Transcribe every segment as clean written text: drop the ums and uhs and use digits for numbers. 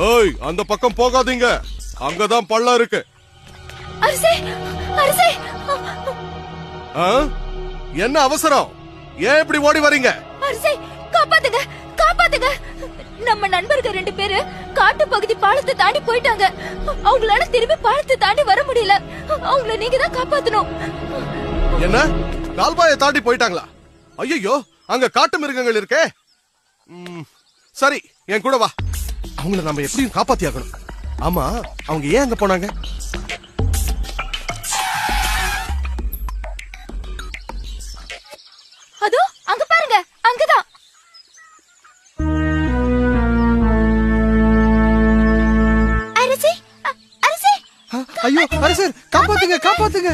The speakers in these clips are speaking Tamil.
ஏய், அந்த பக்கம் போகாதீங்க, அங்கதான் பள்ளம் இருக்கு. அரசே, அரசே! ஆ? என்ன அவசரம்? ஏன் இப்படி ஓடி வரீங்க? அரசே, காப்பாத்துங்க, காப்பாத்துங்க! நம்ம நண்பர்கள் 2 பேரு காட்டு பகுதி பாலத்தை தாண்டி போயிட்டாங்க. அவங்களால திரும்பி பாலத்தை தாண்டி வர முடியல. அவங்கள நீங்க தான் காப்பாத்தணும். என்ன, கால்வாயை தாண்டி போயிட்டாங்களா? ஐயோ, அங்க காட்டு மிருகங்கள் இருக்கே. சரி, என் கூட வா. அவங்கள நம்ம எப்படியும் காப்பாத்தி ஆகணும். ஆமா, அவங்க ஏன் அங்க போனாங்க? அதோ அங்க பாருங்க, அங்கதான். அரசே, அரசே! ஐயோ அரசர், காப்பாத்துங்க, காப்பாத்துங்க!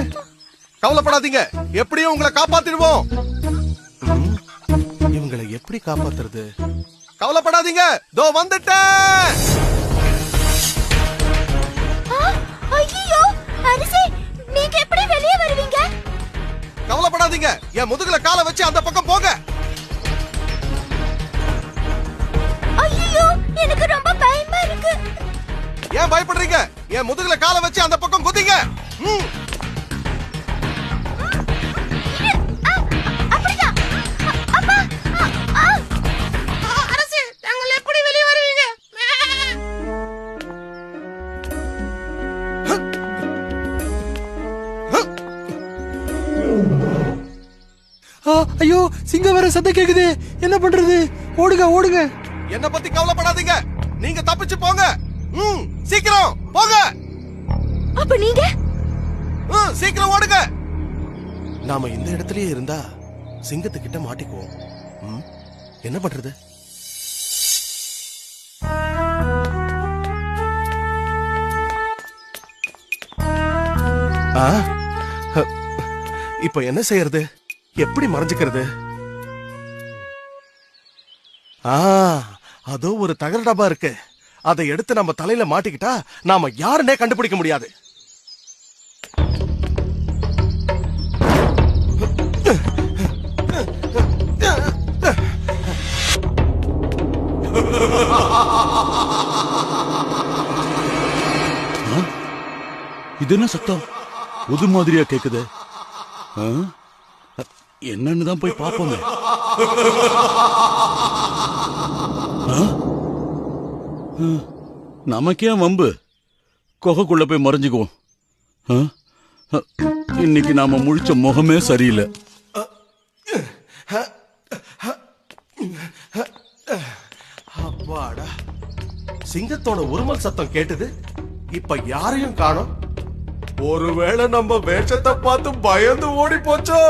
கவலைப்படாதீங்க, எப்படியும் உங்களை காப்பாத்திடுவோம். இவங்களை எப்படி காப்பாத்துறது? கவலைப்படாதீங்க, தோ வந்துட்டேன். ஐயோ, அரசே, நீங்க எப்படி வெளியே வருவீங்க? கவலைப்படாதீங்க, என் முதுகுல காலை வச்சு அந்த பக்கம் போங்க. ஐயோ, எனக்கு ரொம்ப பயமா இருக்கு. ஏன் பயப்படுறீங்க? என் முதுகுல காலை வச்சு அந்த பக்கம் குதிங்க. அப்படிதான். அப்பா, அரசே, நாங்கள் எப்படி வெளியே வருவீங்க? ஐயோ, சிங்கம் வர சத்தம் கேக்குது. என்ன பண்றது? ஓடுங்க, ஓடுங்க! என்ன பத்தி கவலைப்படாதீங்க, நீங்க தப்பிச்சு போங்க. சீக்கிரம் போங்க. அப்ப நீங்க? சீக்கிரம் ஓடுங்க. நாம இந்த இடத்துலயே இருந்தா சிங்கத்துக்கிட்ட மாட்டிக்குவோம். என்ன பண்றது? இப்ப என்ன செய்யறது? எப்படி மறைஞ்சுக்கிறது? அதோ ஒரு தகர டப்பா இருக்கு. அதை எடுத்து நம்ம தலையில மாட்டிக்கிட்டா நாம யாருன்னே கண்டுபிடிக்க முடியாது. இது என்ன சத்தம்? புது மாதிரியா கேக்குது. என்னன்னு தான் போய் பாப்போமே. நமக்கே வம்பு, குகைக்குள்ள போய் மறைஞ்சுக்குவோம். இன்னைக்கு நாம முழிச்ச முகமே சரியில்லை. அப்பாடா, சிங்கத்தோட உருமல் சத்தம் கேட்டது. இப்ப யாரையும் காணோம். ஒருவேளை நம்ம வேஷத்தை பார்த்து பயந்து ஓடி போச்சோ?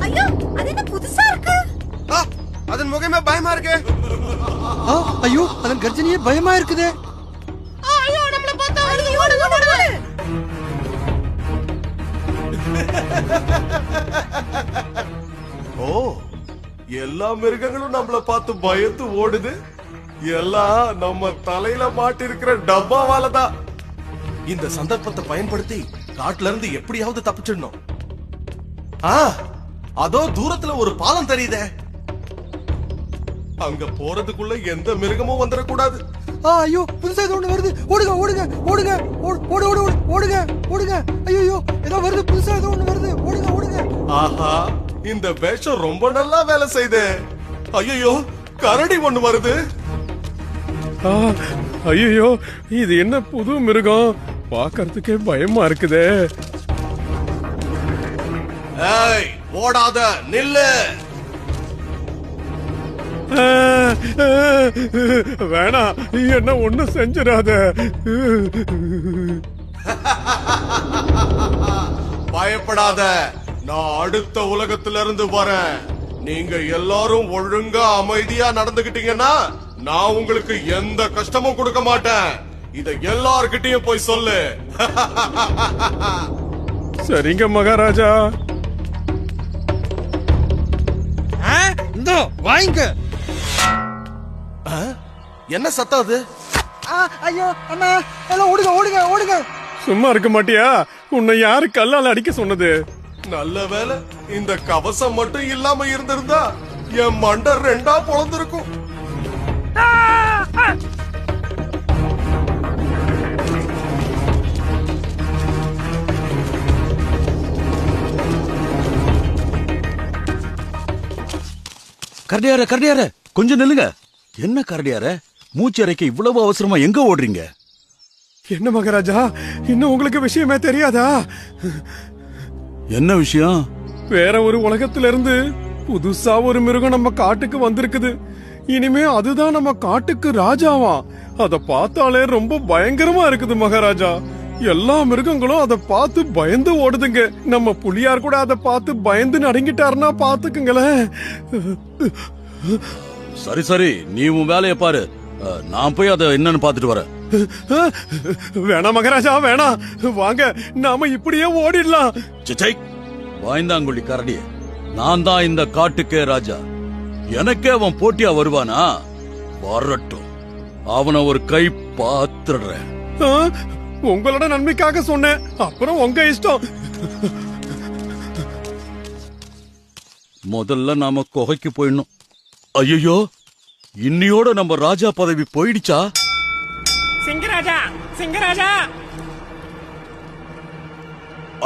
ஐயோ, அது என்ன புதுசா இருக்கு? அதன் முகமே பயமா இருக்கு. ஐயோ, அதன் கர்ஜனையே பயமா இருக்குதே. ஐயோ, நம்மள பார்த்தா ஓடு, ஓடு, ஓடு! ஓ, எல்லா மிருகங்களும் நம்மள பார்த்து பயந்து ஓடுது. எல்லாம் நம்ம தலையில மாட்டி இருக்கிற டப்பாவாலதான். இந்த சந்தர்ப்பத்தை பயன்படுத்தி காட்டுல இருந்து எப்படியாவது தப்பிச்சிடணும். அதோ தூரத்துல ஒரு பாலம் தெரியுதே. அங்க போறதுக்குள்ள எந்த மிருகமும் வந்துடக்கூடாது. ஐயோ, புதுசா ஏதோ ஒண்ணு வருது. ஓடுங்க, ஓடுங்க, ஓடுங்க! ஓடு, ஓடு, ஓடு, ஓடுங்க, ஓடுங்க! ஐயோ, ஏதோ வருது, புதுசா ஏதோ ஒண்ணு வருது. ஓடுங்க, ஓடுங்க! ஆஹா, இந்த வேஷம் ரொம்ப நல்லா வேலை செய்யுது. ஐயோ, கரடி ஒண்ணு வருது. ஐயோ, இது என்ன புது மிருகம்? பாக்கிறதுக்கே பயமா இருக்குதே. ஏய், ஓடாத, நில்லு. வேணாம், என்ன ஒண்ணு செஞ்சிடாத. பயப்படாத, நான் அடுத்த உலகத்துல இருந்து வரேன். நீங்க எல்லாரும் ஒழுங்கா அமைதியா நடந்துகிட்டீங்கன்னா நான் உங்களுக்கு எந்த கஷ்டமும் கொடுக்க மாட்டேன். இத எல்லார்கிட்டயும் போய் சொல்லு. சரிங்க மகாராஜா. இந்தோ வாங்க. என்ன சத்தம் அது? ஐயோ அண்ணா, எல்லாம் ஓடுங்க, ஓடுங்க, ஓடுங்க! சும்மா இருக்க மாட்டியா? உன்னை யாரு கல்லால அடிக்க சொன்னது? நல்ல வேலை, இந்த கவசம் மட்டும் இல்லாம இருந்திருந்தா என் மண்டை 2ஆ பொளந்திருக்கும். கரடியார கரடியார கொஞ்சம் நில்லுங்க. என்ன கரடியார மூச்சு அறைக்க இவ்வளவு அவசரமா எங்க ஓடுறீங்க? என்ன மகாராஜா, இன்னும் உங்களுக்கு விஷயமே தெரியாதா? என்ன விஷயம்? வேற ஒரு உலகத்துல இருந்து புதுசா ஒரு மிருகம் நம்ம காட்டுக்கு வந்திருக்குது. இனிமே அதுதான் நம்ம காட்டுக்கு ராஜாவா. அத பார்த்தாலே ரொம்ப பயங்கரமா இருக்குது மகாராஜா. எல்லா மிருகங்களும் அத பார்த்து பயந்து ஓடுதுங்க. நம்ம புலியார் கூட அத பார்த்து பயந்து நடுங்கிட்டாருன்னா பாத்துக்குங்களேன். சரி சரி, நீ உன் வேலையை பாரு. நான் போய் அதை என்னன்னு பாத்துட்டு வரேன். வேணாம் மகாராஜா வேணாம், வாங்க நாம இப்படியே ஓடிடலாம். சிச்சை, வாய்ந்தாங்குழி கரடிய, நான் தான் இந்த காட்டுக்கே ராஜா. எனக்கே அவன் போட்டியா வருவானா? வரட்டும், அவனை ஒரு கை பாத்துடுறேன். ஆ, உங்களோட நன்மைக்காக சொன்னேன், அப்புறம் உங்க இஷ்டம். முதல்ல நாம குகைக்கு போயிடணும். ஐயோ, இன்னியோட நம்ம ராஜா பதவி போயிடுச்சா? சிங்கராஜா, சிங்கராஜா!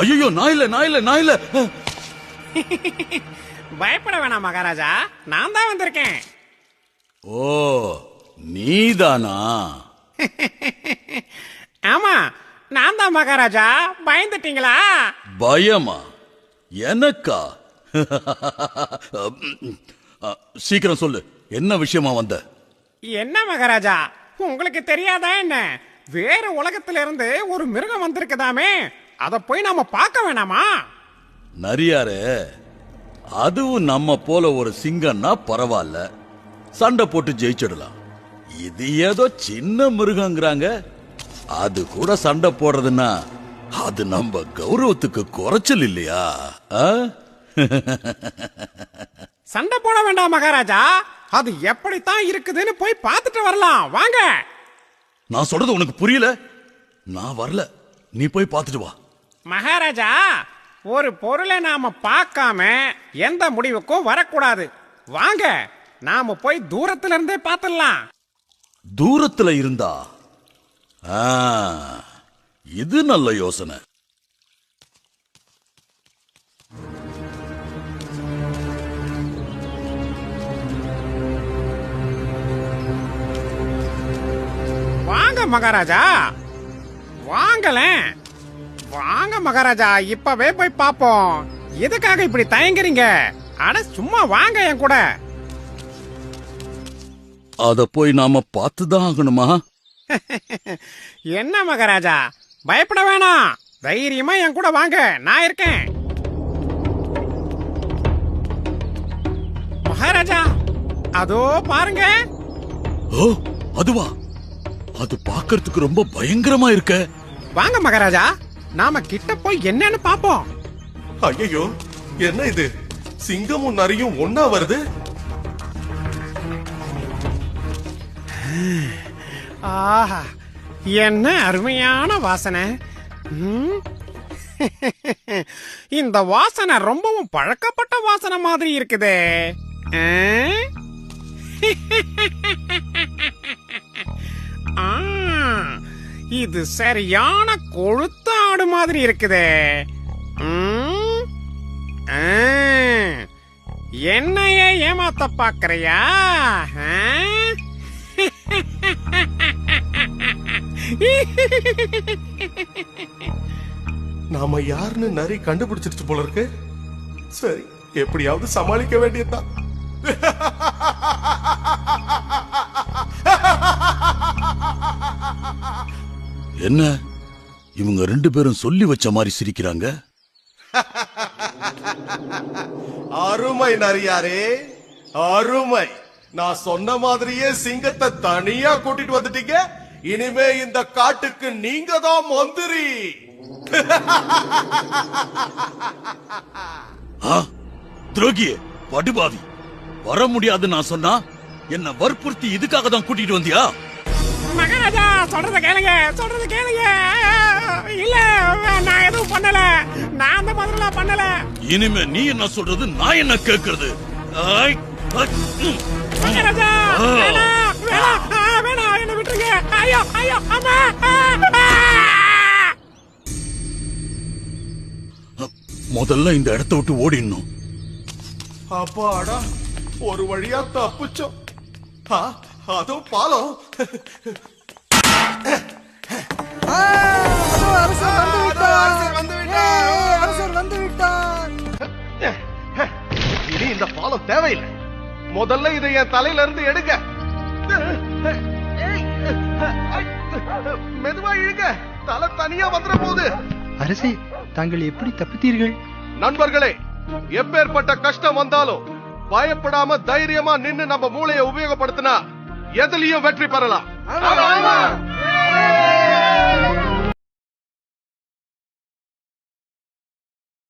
ஐயோ, நான் இல்ல. பயப்பட வேணாம் மகாராஜா, நான் தான் வந்திருக்கேன். ஓ, நீதானா? ஆமா, நான் தான் மகாராஜா. பயந்துட்டீங்களா? பயமா? எனக்கா? சீக்கிரம் சொல்லு, என்ன விஷயமா வந்த? என்ன மகாராஜா, உங்களுக்கு தெரியாதா என்ன? வேற உலகத்துல இருந்து ஒரு மிருகம் வந்திருக்குதாமே, அத போய் நாம பார்க்க வேணாமா? நரியாரே, அதுவும் நம்ம போல ஒரு சிங்கம்னா பரவாயில்ல, சண்டை போட்டு ஜெயிச்சிடலாம். இது ஏதோ சின்ன மிருகங்கிறாங்க, அது கூட சண்டை போடுறதுன்னா அது நம்ம கௌரவத்துக்கு குறைச்சல் இல்லையா? சண்டை போட வேண்டாம் மகாராஜா, அது எப்படித்தான் இருக்குதுன்னு போய் பார்த்துட்டு வரலாம், வாங்க. நான் சொல்றது உனக்கு புரியல? நான் வரல, நீ போய் பார்த்துட்டு வா. மகாராஜா, ஒரு பொருளை நாம பார்க்காம எந்த முடிவுக்கும் வரக்கூடாது. வாங்க, நாம போய் தூரத்துல இருந்தே பார்த்துடலாம். தூரத்துல இருந்தா? இது நல்ல யோசனை. வாங்க மகாராஜா, வாங்கலேன். வாங்க மகாராஜா, இப்பவே போய் பாப்போம். எதுக்காக இப்படி தயங்குறீங்க? அட சும்மா வாங்க என் கூட. அத போய் நாம பார்த்துதான் ஆகணுமா? என்ன மகாராஜா, பயப்பட வேணாம், தைரியமா என் கூட வாங்க, நான் இருக்கேன். மகாராஜா, அதோ பாருங்க. ஓ, அதுவா? அது பார்க்கிறதுக்கு ரொம்ப பயங்கரமா இருக்க. வாங்க மகாராஜா, நாம கிட்ட போய் என்னன்னு பாப்போம். ஐயோ, என்ன இது? சிங்கமும் நரியும் ஒன்னா வருது. ஆஹா, என்ன அருமையான வாசனை. ம். இந்த வாசனை ரொம்பவும் பழக்கப்பட்ட வாசனை மாதிரி இருக்குதே. ஆ, இது சரியான கொழுத்த ஆடு மாதிரி இருக்குதே. ம். ஆ, என்னையே ஏமாத்த பாக்குறியா? நாம யாருன்னு நரி கண்டுபிடிச்சிருச்சு போல இருக்கு. சரி, எப்படியாவது சமாளிக்க வேண்டியதுதான். என்ன இவங்க ரெண்டு பேரும் சொல்லி வச்ச மாதிரி சிரிக்கிறாங்க? அருமை நரியாரே, அருமை. நான் சொன்ன மாதிரியே சிங்கத்தை தனியா கூட்டிட்டு வந்துட்டீங்க. இனிமே இந்த காட்டுக்கு நீங்க தான் மந்திரி. துரோகியே, படுபாவி, வர முடியாது நான் சொன்னா என்ன வற்புறுத்தி இதுக்காக தான் கூட்டிட்டு வந்தியா? மகாராஜா, சொல்றத கேளுங்க, சொல்றத கேளுங்க. இல்ல, நான் எதுவும் பண்ணல, நான் அந்த மாதிரிலாம் பண்ணல. இனிமே நீ என்ன சொல்றது, நான் என்ன கேட்கறது? மகாராஜா, வேணாம். வேணாம் என்ன விட்டுருங்க. ஐயோ ஐயோ அம்மா. முதல்ல இந்த இடத்த விட்டு ஓடிடணும். அப்பாடா, ஒரு வழியா தப்பிச்சோம். அதோ பாலம். அரசர் வந்து விட்டார். அரசர் வந்து விட்டார். இனி இந்த பாலம் தேவையில்லை. முதல்ல இதை என் தலையில இருந்து எடுங்க. மெதுவா இழுங்க, தலை தனியா வந்துட போகுது. அரசே, தாங்கள் எப்படி தப்பித்தீர்கள்? நண்பர்களே, எப்பேற்பட்ட கஷ்டம் வந்தாலும் பயப்படாம தைரியமா நின்னு நம்ம மூளையை உபயோகப்படுத்தினா எதுலயும் வெற்றி பெறலாம்.